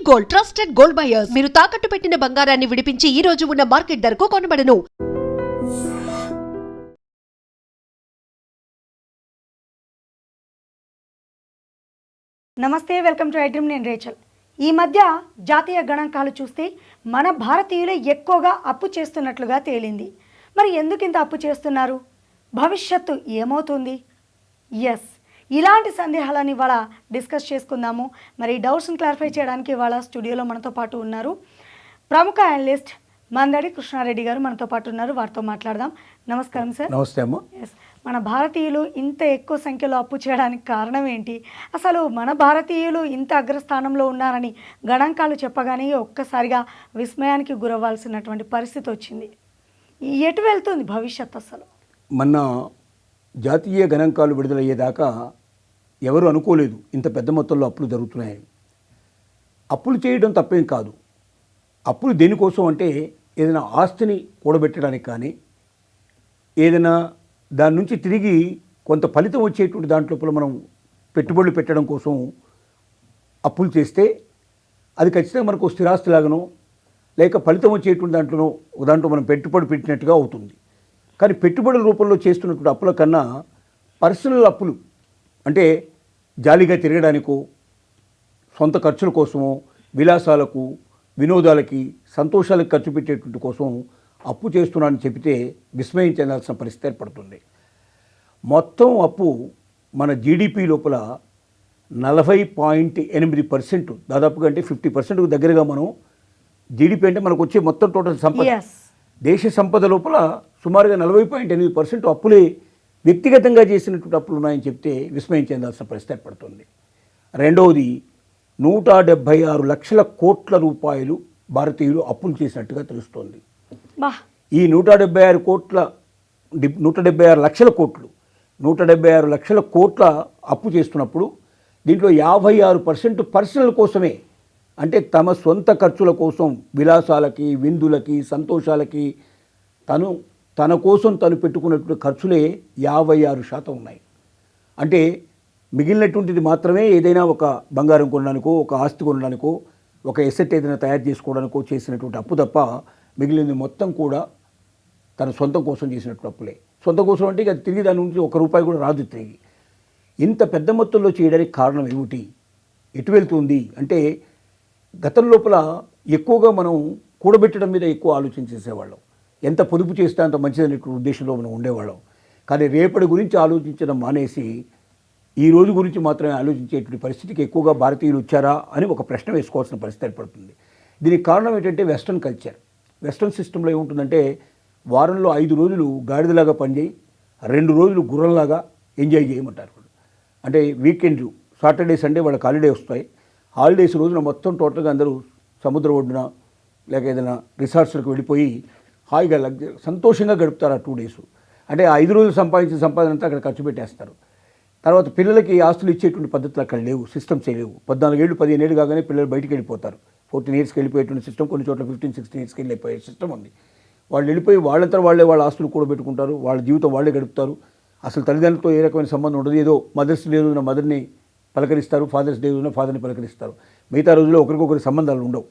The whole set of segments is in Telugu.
Gold, trusted gold buyers. మీరు తాకట్టు పెట్టిన బంగారాన్ని విడిపించి ఈ రోజు ఉన్న మార్కెట్ ధరకు కొనబడను. నమస్తే, వెల్కమ్ టు ఐడ్రీమ్. నేను రేచల్. ఈ మధ్య జాతీయ గణాంకాలు చూస్తే మన భారతీయులే ఎక్కువగా అప్పు చేస్తున్నట్లుగా తేలింది. మరి ఎందుకు ఇంత అప్పు చేస్తున్నారు? భవిష్యత్తు ఏమవుతుంది? ఎస్, ఇలాంటి సందేహాలను ఇవాళ డిస్కస్ చేసుకుందాము. మరి డౌట్స్ని క్లారిఫై చేయడానికి ఇవాళ స్టూడియోలో మనతో పాటు ఉన్నారు ప్రముఖ అనలిస్ట్ మందడి కృష్ణారెడ్డి గారు మనతో పాటు ఉన్నారు. వారితో మాట్లాడదాం. నమస్కారం సార్. నమస్తే అమ్మ. ఎస్, మన భారతీయులు ఇంత ఎక్కువ సంఖ్యలో అప్పు చేయడానికి కారణం ఏంటి? అసలు మన భారతీయులు ఇంత అగ్రస్థానంలో ఉన్నారని గణాంకాలు చెప్పగానే ఒక్కసారిగా విస్మయానికి గురవ్వాల్సినటువంటి పరిస్థితి వచ్చింది. ఎటు వెళ్తుంది భవిష్యత్? అసలు మొన్న జాతీయ గణాంకాలు విడుదలయ్యేదాకా ఎవరు అనుకోలేదు ఇంత పెద్ద మొత్తంలో అప్పులు జరుగుతున్నాయని. అప్పులు చేయడం తప్పేం కాదు. అప్పులు దేనికోసం అంటే ఏదైనా ఆస్తిని కూడబెట్టడానికి కానీ, ఏదైనా దాని నుంచి తిరిగి కొంత ఫలితం వచ్చేటువంటి దాంట్లో మనం పెట్టుబడులు పెట్టడం కోసం అప్పులు చేస్తే అది ఖచ్చితంగా మనకు స్థిరాస్తిలాగనో లేక ఫలితం వచ్చేటువంటి దాంట్లో మనం పెట్టుబడి పెట్టినట్టుగా అవుతుంది. కానీ పెట్టుబడుల రూపంలో చేస్తున్నటువంటి అప్పుల కన్నా పర్సనల్ అప్పులు అంటే జాలీగా తిరగడానికో, సొంత ఖర్చుల కోసమో, విలాసాలకు, వినోదాలకి, సంతోషాలకు ఖర్చు పెట్టేటువంటి కోసం అప్పు చేస్తున్నానని చెబితే విస్మయం చెందాల్సిన పరిస్థితి ఏర్పడుతుంది. మొత్తం అప్పు మన జీడిపి లోపల 40.8%, దాదాపుగా అంటే 50% దగ్గరగా మనం జీడిపి అంటే మనకు వచ్చే మొత్తం టోటల్ సంపద, దేశ సంపద లోపల సుమారుగా 40.8% అప్పులే వ్యక్తిగతంగా చేసినటువంటి అప్పులు ఉన్నాయని చెప్తే విస్మయం చెందాల్సిన పరిస్థితి ఏర్పడుతుంది. రెండవది, 176 లక్షల కోట్ల రూపాయలు భారతీయులు అప్పులు చేసినట్టుగా తెలుస్తోంది. ఈ 176 లక్షల కోట్లు 176 లక్షల కోట్ల అప్పు చేస్తున్నప్పుడు దీంట్లో 56% పర్సనల్ కోసమే, అంటే తమ సొంత ఖర్చుల కోసం, విలాసాలకి, విందులకి, సంతోషాలకి తన కోసం తను పెట్టుకున్నటువంటి ఖర్చులే 56% ఉన్నాయి. అంటే మిగిలినటువంటిది మాత్రమే ఏదైనా ఒక బంగారం కొనడానికో, ఒక ఆస్తి కొనడానికో, ఒక ఎసెట్ ఏదైనా తయారు చేసుకోవడానికో చేసినటువంటి అప్పు తప్ప మిగిలినది మొత్తం కూడా తన సొంతం కోసం చేసినటువంటి అప్పులే. సొంతం కోసం అంటే ఇక తిరిగి దాని నుంచి ₹1 కూడా రాదు తిరిగి. ఇంత పెద్ద మొత్తంలో చేయడానికి కారణం ఏమిటి? ఎటు వెళ్తుంది అంటే, గతం లోపల ఎక్కువగా మనం కూడబెట్టడం మీద ఎక్కువ ఆలోచించేసేవాళ్ళం. ఎంత పొదుపు చేస్తే అంత మంచిదనేటువంటి ఉద్దేశంలో మనం ఉండేవాళ్ళం. కానీ రేపటి గురించి ఆలోచించడం మానేసి ఈ రోజు గురించి మాత్రమే ఆలోచించేటువంటి పరిస్థితికి ఎక్కువగా భారతీయులు వచ్చారా అని ఒక ప్రశ్న వేసుకోవాల్సిన పరిస్థితి ఏర్పడుతుంది. దీనికి కారణం ఏంటంటే వెస్ట్రన్ కల్చర్. వెస్ట్రన్ సిస్టంలో ఏముంటుందంటే, వారంలో 5 రోజులు గాడిదలాగా పనిచేయి, 2 రోజులు గుర్రంలాగా ఎంజాయ్ చేయమంటారు. అంటే వీకెండ్ సాటర్డే సండే వాళ్ళకి హాలిడే వస్తాయి. హాలిడేస్ రోజున మొత్తం టోటల్గా అందరూ సముద్ర ఒడ్డున లేక ఏదైనా రిసార్ట్స్లకు వెళ్ళిపోయి హాయిగా సంతోషంగా గడుపుతారు ఆ 2 డేస్. అంటే ఆ 5 రోజులు సంపాదించిన సంపాదన అంతా అక్కడ ఖర్చు పెట్టేస్తారు. తర్వాత పిల్లలకి ఆస్తులు ఇచ్చేటువంటి పద్ధతులు అక్కడ లేవు, సిస్టమ్స్ లేవు. 14 ఏళ్ళు 15 ఏళ్ళు కాగానే పిల్లలు బయటికి వెళ్ళిపోతారు. 14 ఇయర్స్కి వెళ్ళిపోయేటువంటి సిస్టమ్, కొన్ని చోట్ల 15-16 ఇయర్స్కి వెళ్ళిపోయే సిస్టమ్ ఉంది. వాళ్ళు వెళ్ళిపోయి వాళ్ళంతా వాళ్ళ ఆస్తులు కూడా పెట్టుకుంటారు, వాళ్ళ జీవితం వాళ్ళే గడుపుతారు. అసలు తల్లిదండ్రులతో ఏ రకమైన సంబంధం ఉండదు. ఏదో మదర్స్ డే రోజున మదర్ని పలకరిస్తారు, ఫాదర్స్ డే రోజున ఫాదర్ని పలకరిస్తారు. మిగతా రోజుల్లో ఒకరికొకరి సంబంధాలు ఉండవు.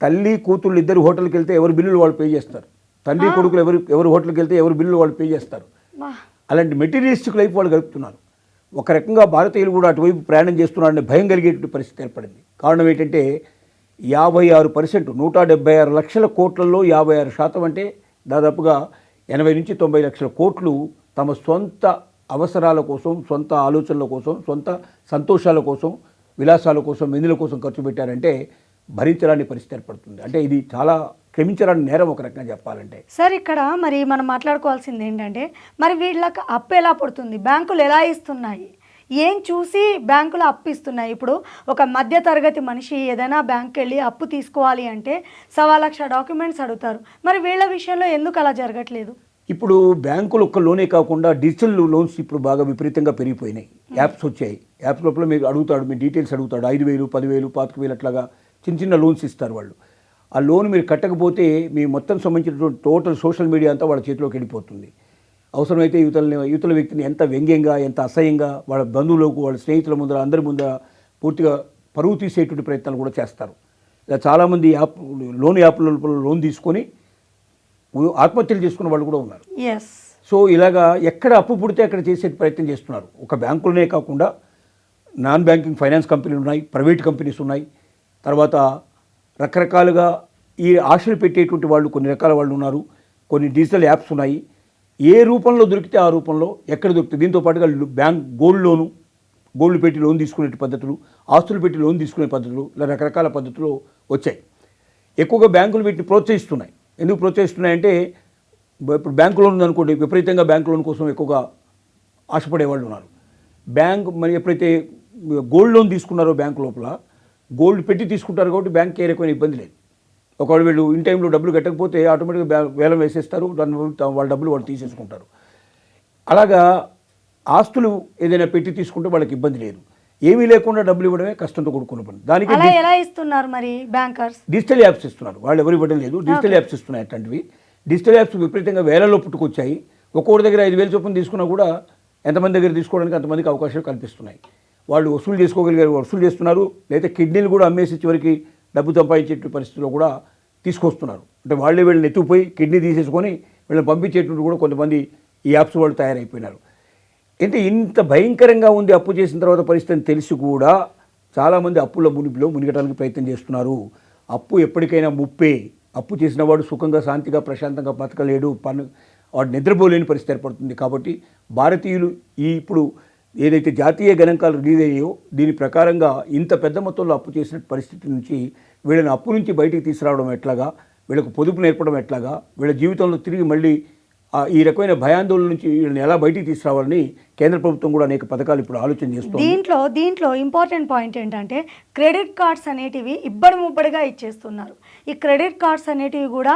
తల్లి కూతుళ్ళు ఇద్దరు హోటల్కి వెళ్తే ఎవరి బిల్లులు వాళ్ళు పే చేస్తారు. తండ్రి కొడుకులు ఎవరు హోటల్కి వెళ్తే ఎవరి బిల్లులు వాళ్ళు పే చేస్తారు. అలాంటి మెటీరియలిస్టిక్ లైఫ్ వాళ్ళు గడుపుతున్నారు. ఒక రకంగా భారతీయులు కూడా అటువైపు ప్రయాణం చేస్తున్నారనే భయం కలిగేటువంటి పరిస్థితి ఏర్పడింది. కారణం ఏంటంటే 56%, 176 లక్షల కోట్లలో 56% అంటే దాదాపుగా 80-90 లక్షల కోట్లు తమ సొంత అవసరాల కోసం, సొంత ఆలోచనల కోసం, సొంత సంతోషాల కోసం, విలాసాల కోసం, విందుల కోసం ఖర్చు పెట్టారంటే భరించరాని పరిస్థితి ఏర్పడుతుంది. అంటే ఇది చాలా క్షమించరాని నేరం ఒక రకంగా చెప్పాలంటే. సార్, ఇక్కడ మరి మనం మాట్లాడుకోవాల్సింది ఏంటంటే, మరి వీళ్ళకి అప్పు ఎలా పడుతుంది? బ్యాంకులు ఎలా ఇస్తున్నాయి? ఏం చూసి బ్యాంకులు అప్పు ఇస్తున్నాయి? ఇప్పుడు ఒక మధ్యతరగతి మనిషి ఏదైనా బ్యాంక్కి వెళ్ళి అప్పు తీసుకోవాలి అంటే 1.25 లక్ష డాక్యుమెంట్స్ అడుగుతారు. మరి వీళ్ళ విషయంలో ఎందుకు అలా జరగట్లేదు? ఇప్పుడు బ్యాంకులు ఒక్క లోనే కాకుండా డిజిటల్ లోన్స్ ఇప్పుడు బాగా విపరీతంగా పెరిగిపోయినాయి. యాప్స్ వచ్చాయి. యాప్స్ లోపల మీరు అడుగుతాడు, మీ డీటెయిల్స్ అడుగుతాడు. 5,000, 10,000, 25,000 అట్లాగా చిన్న లోన్స్ ఇస్తారు వాళ్ళు. ఆ లోన్ మీరు కట్టకపోతే మీ మొత్తం సంబంధించినటువంటి టోటల్ సోషల్ మీడియా అంతా వాళ్ళ చేతిలోకి వెళ్ళిపోతుంది. అవసరమైతే యువతల వ్యక్తిని ఎంత వ్యంగ్యంగా, ఎంత అసహ్యంగా వాళ్ళ బంధువులకు, వాళ్ళ స్నేహితుల ముందర, అందరి ముందర పూర్తిగా పరువు తీసేటువంటి ప్రయత్నాలు కూడా చేస్తారు. ఇలా చాలామంది యాప్లలో లోన్ తీసుకొని ఆత్మహత్యలు చేసుకున్న వాళ్ళు కూడా ఉన్నారు. ఎస్. సో ఇలాగా ఎక్కడ అప్పు పుడితే అక్కడ చేసే ప్రయత్నం చేస్తున్నారు. ఒక బ్యాంకులనే కాకుండా నాన్ బ్యాంకింగ్ ఫైనాన్స్ కంపెనీలు ఉన్నాయి, ప్రైవేట్ కంపెనీస్ ఉన్నాయి, తర్వాత రకరకాలుగా ఈ ఆశలు పెట్టేటువంటి వాళ్ళు కొన్ని రకాల వాళ్ళు ఉన్నారు, కొన్ని డిజిటల్ యాప్స్ ఉన్నాయి. ఏ రూపంలో దొరికితే ఆ రూపంలో ఎక్కడ దొరికితే దీంతో పాటుగా బ్యాంక్ గోల్డ్ పెట్టి లోన్ తీసుకునే పద్ధతులు, ఆస్తులు పెట్టి లోన్ తీసుకునే పద్ధతులు, ఇలా రకరకాల పద్ధతులు వచ్చాయి. ఎక్కువగా బ్యాంకులు వీటిని ప్రోత్సహిస్తున్నాయి. ఎందుకు ప్రోత్సహిస్తున్నాయంటే ఇప్పుడు బ్యాంకు లోన్ ఉందనుకోండి, విపరీతంగా బ్యాంకు లోన్ కోసం ఎక్కువగా ఆశపడే వాళ్ళు ఉన్నారు. బ్యాంక్ మరి ఎప్పుడైతే గోల్డ్ లోన్ తీసుకున్నారో బ్యాంకు లోపల గోల్డ్ పెట్టి తీసుకుంటారు కాబట్టి బ్యాంక్కి ఏ రకమైన ఇబ్బంది లేదు. ఒకవేళ వీళ్ళు ఇన్ టైంలో డబ్బులు కట్టకపోతే ఆటోమేటిక్గా వేలం వేసేస్తారు, దాని వాళ్ళ డబ్బులు వాళ్ళు తీసేసుకుంటారు. అలాగా ఆస్తులు ఏదైనా పెట్టి తీసుకుంటే వాళ్ళకి ఇబ్బంది లేదు. ఏమీ లేకుండా డబ్బులు ఇవ్వడమే కష్టంతో కూడుకున్న పని. దానికి అలా ఎలా ఇస్తున్నారు మరి బ్యాంకర్స్? డిజిటల్ యాప్స్ ఇస్తున్నారు. వాళ్ళు ఎవరు ఇవ్వడం లేదు, డిజిటల్ యాప్స్ ఇస్తున్నాయి. అట్లాంటివి డిజిటల్ యాప్స్ విపరీతంగా వేలలో పుట్టుకొచ్చాయి. ఒక్కొక్కరి దగ్గర 5,000 చొప్పున తీసుకున్నా కూడా ఎంతమంది దగ్గర తీసుకోవడానికి అంతమందికి అవకాశాలు కల్పిస్తున్నాయి. వాళ్ళు వసూలు చేసుకోగలిగారు, వసూలు చేస్తున్నారు. లేదా కిడ్నీలు కూడా అమ్మేసి చివరికి డబ్బు సంపాదించే పరిస్థితిలో కూడా తీసుకొస్తున్నారు. అంటే వాళ్ళే వీళ్ళని ఎత్తుకుపోయి కిడ్నీ తీసేసుకొని వీళ్ళని పంపించేటువంటి కూడా కొంతమంది ఈ యాప్స్ వాళ్ళు తయారైపోయినారు. అంటే ఇంత భయంకరంగా ఉంది అప్పు చేసిన తర్వాత పరిస్థితి తెలిసి కూడా చాలామంది అప్పుల మునిగడానికి ప్రయత్నం చేస్తున్నారు. అప్పు ఎప్పటికైనా ముప్పే. అప్పు చేసిన వాడు సుఖంగా శాంతిగా ప్రశాంతంగా బతకలేడు, వాడు నిద్రపోలేని పరిస్థితి ఏర్పడుతుంది. కాబట్టి భారతీయులు ఇప్పుడు ఏదైతే జాతీయ గణాంకాలు రిలీజ్ అయ్యాయో దీని ప్రకారంగా ఇంత పెద్ద మొత్తంలో అప్పు చేసిన పరిస్థితి నుంచి వీళ్ళని అప్పు నుంచి బయటికి తీసుకురావడం ఎట్లాగా, వీళ్ళకు పొదుపు నేర్పడం ఎట్లాగా, వీళ్ళ జీవితంలో తిరిగి మళ్ళీ ఈ రకమైన భయాందోళన నుంచి వీళ్ళని ఎలా బయటికి తీసుకురావాలని కేంద్ర ప్రభుత్వం కూడా అనేక పథకాలు ఇప్పుడు ఆలోచన చేస్తుంది. దీంట్లో ఇంపార్టెంట్ పాయింట్ ఏంటంటే క్రెడిట్ కార్డ్స్ అనేటివి ఇబ్బడి ముబ్బడిగా ఇచ్చేస్తున్నారు. ఈ క్రెడిట్ కార్డ్స్ అనేటివి కూడా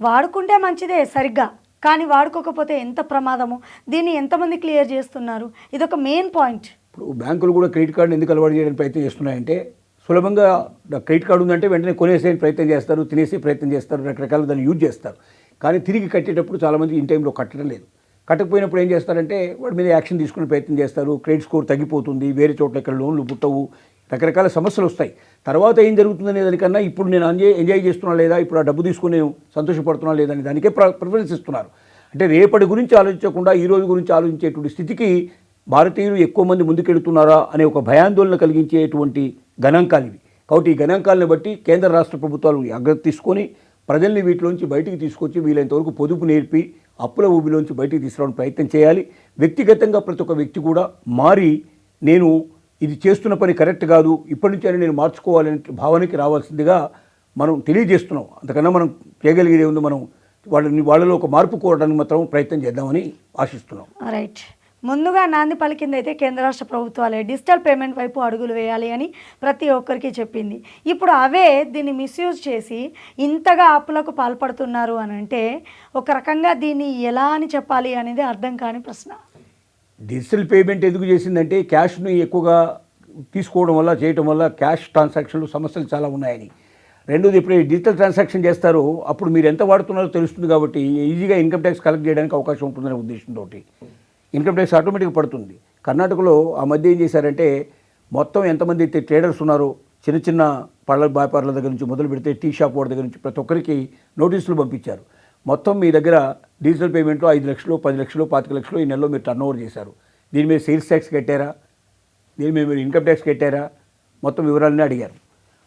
వాడుకుంటే మంచిదే సరిగ్గా, కానీ వాడుకోకపోతే ఎంత ప్రమాదము, దీన్ని ఎంతమంది క్లియర్ చేస్తున్నారు, ఇదొక మెయిన్ పాయింట్. ఇప్పుడు బ్యాంకులు కూడా క్రెడిట్ కార్డుని ఎందుకు అలవాటు చేయడానికి ప్రయత్నం చేస్తున్నాయంటే సులభంగా క్రెడిట్ కార్డు ఉందంటే వెంటనే కొనేసే ప్రయత్నం చేస్తారు, తినేసే ప్రయత్నం చేస్తారు, రకరకాల దాన్ని యూజ్ చేస్తారు. కానీ తిరిగి కట్టేటప్పుడు చాలామంది ఇన్ టైంలో కట్టడం లేదు. కట్టకపోయినప్పుడు ఏం చేస్తారంటే వాడి మీద యాక్షన్ తీసుకునే ప్రయత్నం చేస్తారు. క్రెడిట్ స్కోర్ తగ్గిపోతుంది, వేరే చోట్ల ఇక్కడ లోన్లు పుట్టవు, రకరకాల సమస్యలు వస్తాయి. తర్వాత ఏం జరుగుతుందనే దానికన్నా ఇప్పుడు నేను ఎంజాయ్ చేస్తున్నా లేదా, ఇప్పుడు ఆ డబ్బు తీసుకుని నేను సంతోషపడుతున్నా లేదా అని దానికే ప్రిఫరెన్స్ ఇస్తున్నారు. అంటే రేపటి గురించి ఆలోచించకుండా ఈ రోజు గురించి ఆలోచించేటువంటి స్థితికి భారతీయులు ఎక్కువ మంది ముందుకెళ్తున్నారా అనే ఒక భయాందోళన కలిగించేటువంటి గణాంకాలు ఇవి. కాబట్టి ఈ గణాంకాలను బట్టి కేంద్ర రాష్ట్ర ప్రభుత్వాలు జాగ్రత్త తీసుకొని ప్రజల్ని వీటిలోంచి బయటికి తీసుకొచ్చి వీలైనంతవరకు పొదుపు నేర్పి అప్పుల ఊబిలోంచి బయటికి తీసుకురావడానికి ప్రయత్నం చేయాలి. వ్యక్తిగతంగా ప్రతి ఒక్క వ్యక్తి కూడా మారి నేను ఇది చేస్తున్న పని కరెక్ట్ కాదు, ఇప్పటి నుంచి అని నేను మార్చుకోవాలనే భావనకి రావాల్సిందిగా మనం తెలియజేస్తున్నాం. అంతకన్నా మనం చేయగలిగేది ఉంది, మనం వాళ్ళలో ఒక మార్పు కోరడానికి మాత్రం ప్రయత్నం చేద్దామని ఆశిస్తున్నాం. రైట్. ముందుగా నాంది పలికింది అయితే కేంద్ర రాష్ట్ర ప్రభుత్వాలే డిజిటల్ పేమెంట్ వైపు అడుగులు వేయాలి అని ప్రతి ఒక్కరికి చెప్పింది. ఇప్పుడు అవే దీన్ని మిస్యూజ్ చేసి ఇంతగా అప్పులకు పాల్పడుతున్నారు అని అంటే ఒక రకంగా దీన్ని ఎలా అని చెప్పాలి అనేది అర్థం కాని ప్రశ్న. డిజిటల్ పేమెంట్ ఎందుకు చేసిందంటే క్యాష్ను ఎక్కువగా తీసుకోవడం వల్ల చేయటం వల్ల క్యాష్ ట్రాన్సాక్షన్లు సమస్యలు చాలా ఉన్నాయని. రెండోది ఎప్పుడు డిజిటల్ ట్రాన్సాక్షన్ చేస్తారో అప్పుడు మీరు ఎంత వాడుతున్నారో తెలుస్తుంది కాబట్టి ఈజీగా ఇన్కమ్ ట్యాక్స్ కలెక్ట్ చేయడానికి అవకాశం ఉంటుందనే ఉద్దేశంతో ఇన్కమ్ ట్యాక్స్ ఆటోమేటిక్గా పడుతుంది. కర్ణాటకలో ఆ మధ్య ఏం చేశారంటే మొత్తం ఎంతమంది అయితే ట్రేడర్స్ ఉన్నారో చిన్న చిన్న పళ్ళ వ్యాపారుల దగ్గర నుంచి మొదలు పెడితే టీ షాప్ వాడి దగ్గర నుంచి ప్రతి ఒక్కరికి నోటీసులు పంపించారు. మొత్తం మీ దగ్గర డిజిటల్ పేమెంట్లో 5 లక్షలు 10 లక్షలు 25 లక్షలు ఈ నెలలో మీరు టర్న్ ఓవర్ చేశారు, దీని మీద సేల్స్ ట్యాక్స్ కట్టారా, దీని మీద మీరు ఇన్కమ్ ట్యాక్స్ కట్టారా, మొత్తం వివరాలన్నీ అడిగారు.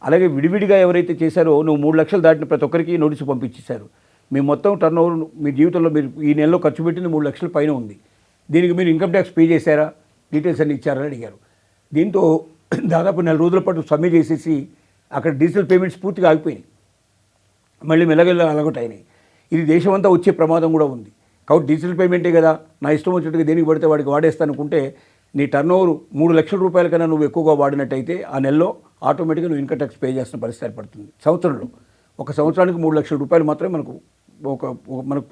అలాగే విడివిడిగా ఎవరైతే చేశారో నువ్వు 3 లక్షలు దాటిన ప్రతి ఒక్కరికి నోటీసు పంపించేశారు. మీ మొత్తం టర్న్ ఓవర్ మీ జీవితంలో మీరు ఈ నెలలో ఖర్చు పెట్టింది 3 లక్షల పైన ఉంది, దీనికి మీరు ఇన్కమ్ ట్యాక్స్ పే చేశారా, డీటెయిల్స్ అన్ని ఇచ్చారని అడిగారు. దీంతో దాదాపు 4 రోజుల పాటు సమ్మె చేసేసి అక్కడ డిజిటల్ పేమెంట్స్ పూర్తిగా ఆగిపోయినాయి, మళ్ళీ మెల్లగెల్ల అలగొట్టయినాయి. ఇది దేశమంతా వచ్చే ప్రమాదం కూడా ఉంది. కాబట్టి డిజిటల్ పేమెంటే కదా, నా ఇష్టం వచ్చినట్టుగా దేనికి పడితే వాడికి వాడేస్తాను అనుకుంటే నీ టర్న్ ఓవర్ 3 లక్షల రూపాయల కన్నా నువ్వు ఎక్కువగా వాడినట్టయితే ఆ నెలలో ఆటోమేటిక్గా నువ్వు ఇన్కమ్ ట్యాక్స్ పే చేస్తున్న పరిస్థితి ఏర్పడుతుంది. సంవత్సరంలో ఒక సంవత్సరానికి 3 లక్షల రూపాయలు మాత్రమే మనకు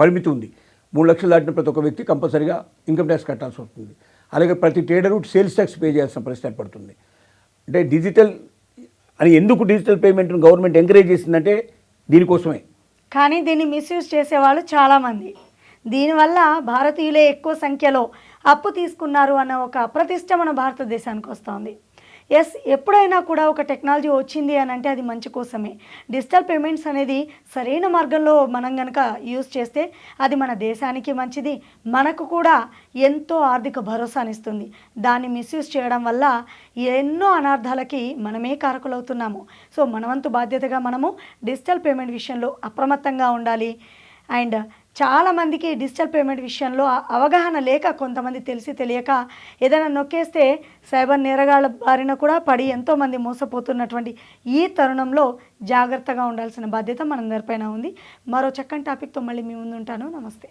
పరిమితి ఉంది. 3 లక్షలు దాటిన ప్రతి ఒక్క వ్యక్తి కంపల్సరీగా ఇన్కమ్ ట్యాక్స్ కట్టాల్సి వస్తుంది. అలాగే ప్రతి ట్రేడరు సేల్స్ ట్యాక్స్ పే చేయాల్సిన పరిస్థితి ఏర్పడుతుంది. అంటే డిజిటల్ అని ఎందుకు డిజిటల్ పేమెంట్ను గవర్నమెంట్ ఎంకరేజ్ చేసిందంటే దీనికోసమే. కానీ దీన్ని మిస్యూజ్ చేసేవాళ్ళు చాలామంది. దీనివల్ల భారతీయులే ఎక్కువ సంఖ్యలో అప్పు తీసుకున్నారు అన్న ఒక అప్రతిష్ట మన భారతదేశానికి వస్తుంది. ఎస్, ఎప్పుడైనా కూడా ఒక టెక్నాలజీ వచ్చింది అని అంటే అది మంచి కోసమే. డిజిటల్ పేమెంట్స్ అనేది సరైన మార్గంలో మనం కనుక యూజ్ చేస్తే అది మన దేశానికి మంచిది, మనకు కూడా ఎంతో ఆర్థిక భరోసానిస్తుంది. దాన్ని మిస్యూజ్ చేయడం వల్ల ఎన్నో అనార్థాలకి మనమే కారకులవుతున్నాము. సో మనవంతు బాధ్యతగా మనము డిజిటల్ పేమెంట్ విషయంలో అప్రమత్తంగా ఉండాలి. అండ్ చాలామందికి డిజిటల్ పేమెంట్ విషయంలో అవగాహన లేక, కొంతమంది తెలిసి తెలియక ఏదైనా నొక్కేస్తే సైబర్ నేరగాళ్ళ బారిన కూడా పడి ఎంతోమంది మోసపోతున్నటువంటి ఈ తరుణంలో జాగ్రత్తగా ఉండాల్సిన బాధ్యత మనందరిపైన ఉంది. మరో చక్కని టాపిక్తో మళ్ళీ మీ ముందు ఉంటాను. నమస్తే.